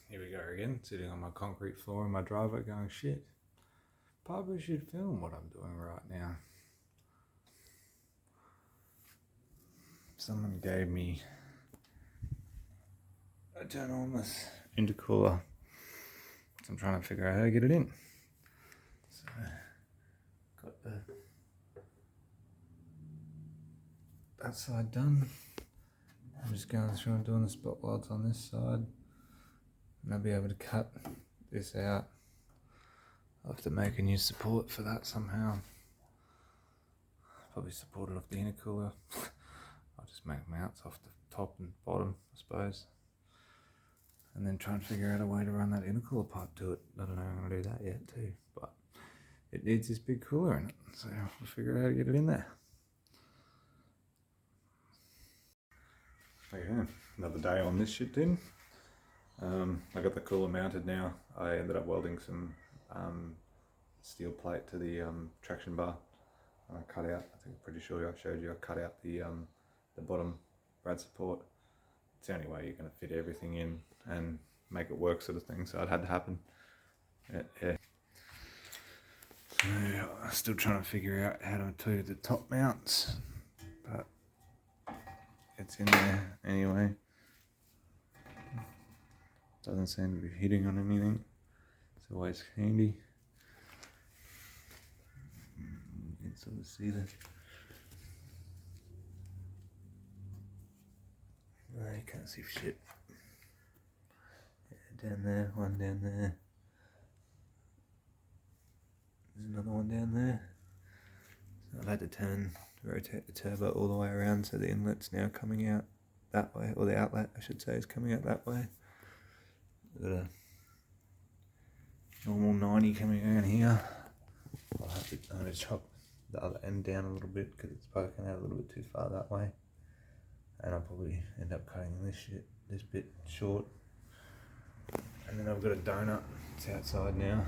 Here we go again, sitting on my concrete floor in my driveway going, shit, probably should film what I'm doing right now. Someone gave me a ginormous intercooler, so I'm trying to figure out how to get it in. So, got that side done. I'm just going through and doing the spot welds on this side, and I'll be able to cut this out. I'll have to make a new support for that somehow. Probably support it off the intercooler. I'll just make mounts off the top and bottom, I suppose, and then try and figure out a way to run that intercooler pipe to it. I don't know how I'm going to do that yet too, but it needs this big cooler in it, so we'll figure out how to get it in there. Okay, another day on this shit then. I got the cooler mounted now. I ended up welding some steel plate to the traction bar. I cut out, I think I'm pretty sure I showed you, I cut out the bottom brad support. It's the only way you're going to fit everything in and make it work, sort of thing, so it had to happen. Yeah. So I'm still trying to figure out how to do the top mounts, but it's in there anyway. Doesn't seem to be hitting on anything. It's always handy. You can sort of see that. No, you can't see shit. Yeah, down there, one down there. There's another one down there. So I've had to rotate the turbo all the way around, so the inlet's now coming out that way, or the outlet I should say is coming out that way. Got a normal 90 coming around here. I'm going to chop the other end down a little bit because it's poking out a little bit too far that way, and I'll probably end up cutting this bit short. And then I've got a donut, it's outside now,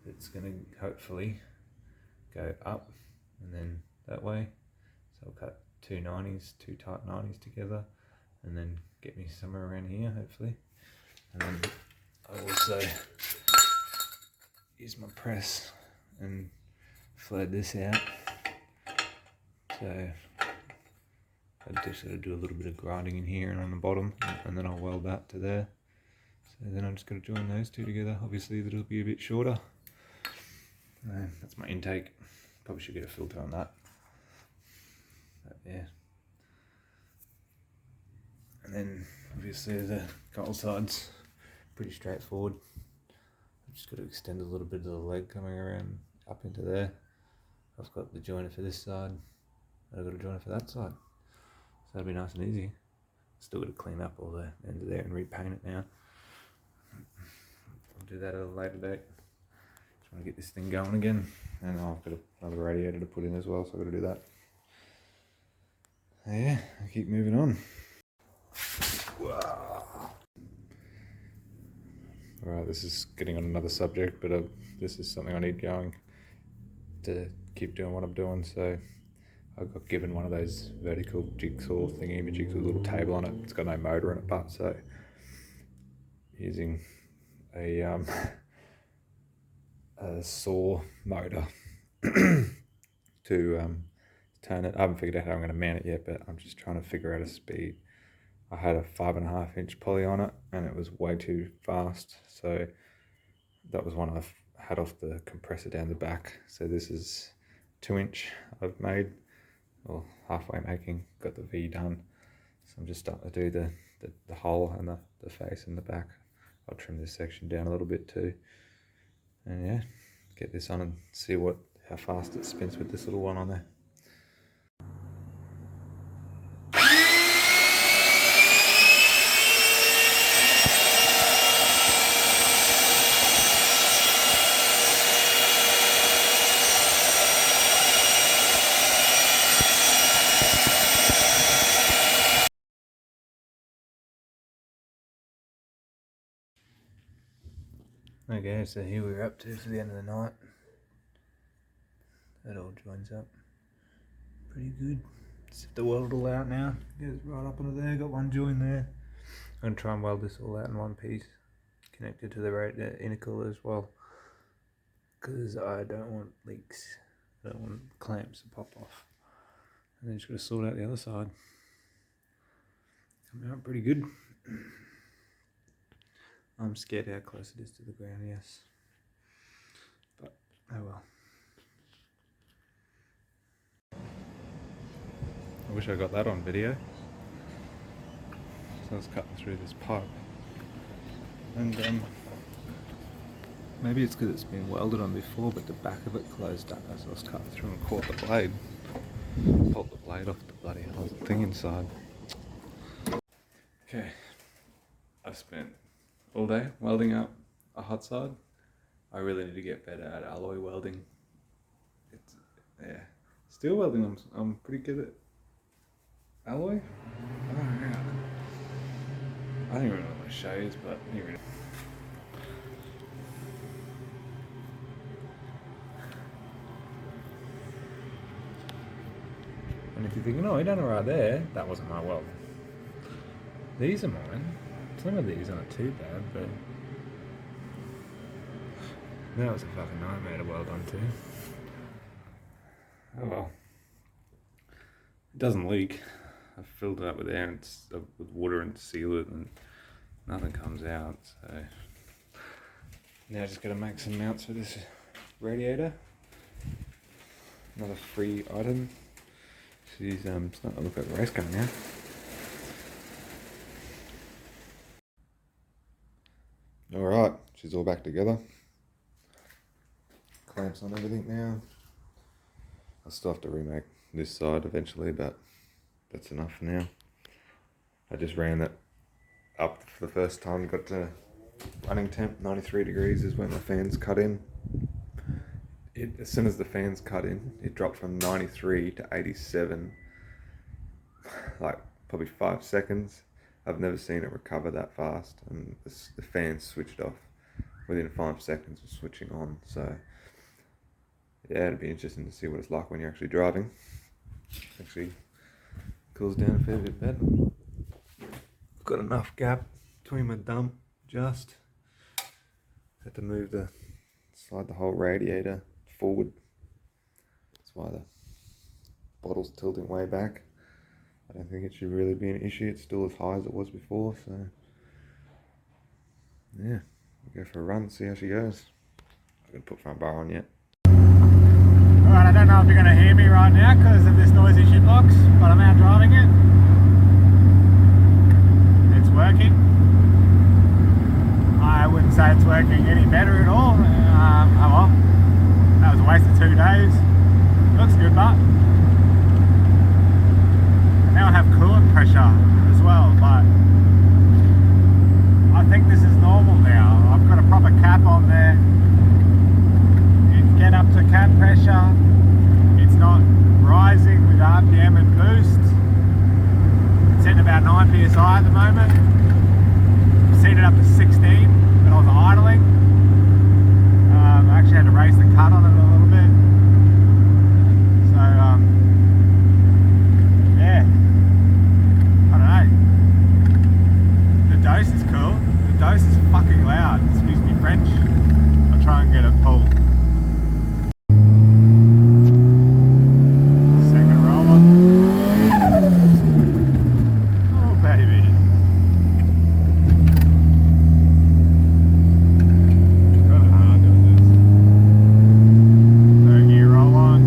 it's going to hopefully go up and then that way. So I'll cut two tight 90s together, and then get me somewhere around here hopefully. And then I'll also use my press and flatten this out. So I'll just sort of do a little bit of grinding in here and on the bottom, and then I'll weld that to there. So then I'm just going to join those two together. Obviously that'll be a bit shorter. That's my intake. Probably should get a filter on that. But yeah. And then obviously the cold side's pretty straightforward. I've just got to extend a little bit of the leg coming around up into there. I've got the joiner for this side, and I've got a joiner for that side. So that'll be nice and easy. Still got to clean up all the end of there and repaint it now. I'll do that at a later date. Trying to get this thing going again. And I've got another radiator to put in as well, so I've got to do that. Yeah, I'll keep moving on. Wow. Alright, this is getting on another subject, but this is something I need going to keep doing what I'm doing. So I got given one of those vertical jigsaw thingy-majigs with a little table on it. It's got no motor in it, but so using a saw motor to turn it. I haven't figured out how I'm going to mount it yet, but I'm just trying to figure out a speed. I had a 5.5 inch poly on it, and it was way too fast, so that was one I had off the compressor down the back. So this is 2 inch I've made, or halfway making, got the V done. So I'm just starting to do the hole and the face and the back. I'll trim this section down a little bit too, and yeah, get this on and see how fast it spins with this little one on there. Okay, so here we're up to for the end of the night. That all joins up pretty good. Set the weld all out now. Goes right up into there, got one join there. going to try and weld this all out in one piece, connected to the intercooler as well, because I don't want leaks. I don't want clamps to pop off. And then just got to sort out the other side. Coming out pretty good. I'm scared how close it is to the ground, yes. But, oh well. I wish I got that on video. So I was cutting through this pipe. And maybe it's because it's been welded on before, but the back of it closed up as I was cutting through and caught the blade. Pulled the blade off the bloody whole thing inside. Okay, I spent all day welding up a hot side. I really need to get better at alloy welding. Steel welding I'm pretty good at. Alloy? Oh yeah. I don't even know what my show is, but anyway. And if you're thinking, oh, you done it right there, that wasn't my weld. These are mine. Some of these aren't too bad, but that was a fucking nightmare to weld onto. Oh well. It doesn't leak. I've filled it up with air and with water and seal it, and nothing comes out. So now I just got to make some mounts for this radiator. Another free item. She's starting to look like a race car now. Alright, she's all back together. Clamps on everything now. I'll still have to remake this side eventually, but that's enough for now. I just ran that up for the first time, got to running temp, 93 degrees is when the fans cut in. As soon as the fans cut in, it dropped from 93 to 87, like probably 5 seconds. I've never seen it recover that fast, and the fans switched off within 5 seconds of switching on. So yeah, it'd be interesting to see what it's like when you're actually driving. Actually cools down a fair bit better. I've got enough gap between my dump, just had to slide the whole radiator forward. That's why the bottle's tilting way back. I don't think it should really be an issue. It's still as high as it was before, so yeah, we'll go for a run, see how she goes. I'm gonna put front bar on yet. Alright, I don't know if you're gonna hear me right now because of this noisy shitbox, but I'm out driving it. It's working. I wouldn't say it's working any better at all. Oh well, that was a waste of 2 days. Looks good, but now I have coolant pressure as well, but I think this is normal now. I've got a proper cap on there. You can get up to cap pressure. It's not rising with RPM and boost. It's hitting about 9 psi at the moment. I've seen it up to 16 when I was idling. I actually had to raise the cut on it a little bit. So yeah, I don't know. The dose is cool. The dose is fucking loud. Excuse me, French. I'll try and get it pulled. Second roll on. Oh baby. Got it hard doing this. Third gear roll on.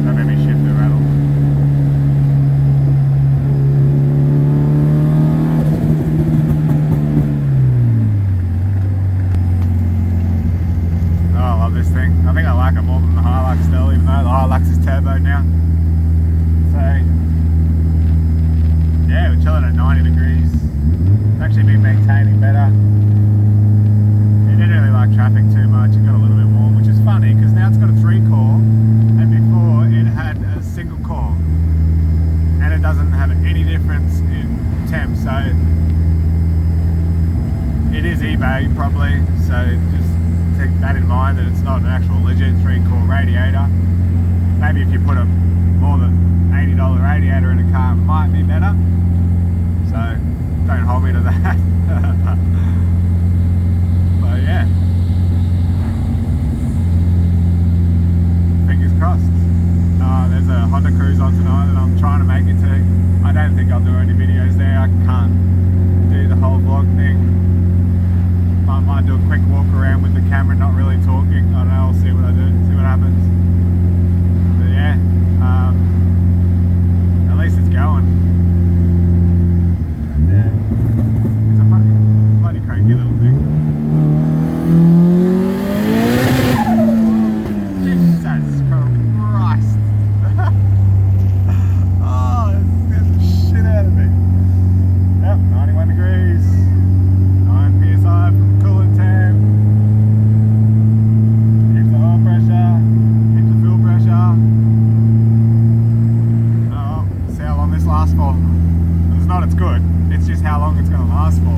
Don't make me shift the rattle. Oh, I love this thing. I think I like it more than the Hilux still, even though the Hilux is turbo now. So yeah, we're chilling at 90 degrees. It's actually been maintaining better. It didn't really like traffic too much. It got a little bit warm, which is funny because now it's got a 3-core, and before it had a single core, and it doesn't have any difference in temp. So it is eBay probably. So just take that in mind that it's not an actual legit 3-core radiator. maybe if you put a more than $80 radiator in a car, it might be better. So don't hold me to that. But yeah, fingers crossed. There's a Honda cruise on tonight that I'm trying to make it to. I don't think I'll do any videos there. I can't do the whole vlog thing. I might do a quick walk around with the camera, not really talking. I don't know, I'll see what I do, see what happens. But yeah, at least it's going. And it's a bloody cranky little thing. Jesus Christ. Oh, it scared the shit out of me. Yep, 91 degrees. 9 psi from coolant temp. Here's the oil pressure. Here's the fuel pressure. Oh, see how long this lasts for. It's not it's good, it's just how long it's going to last for.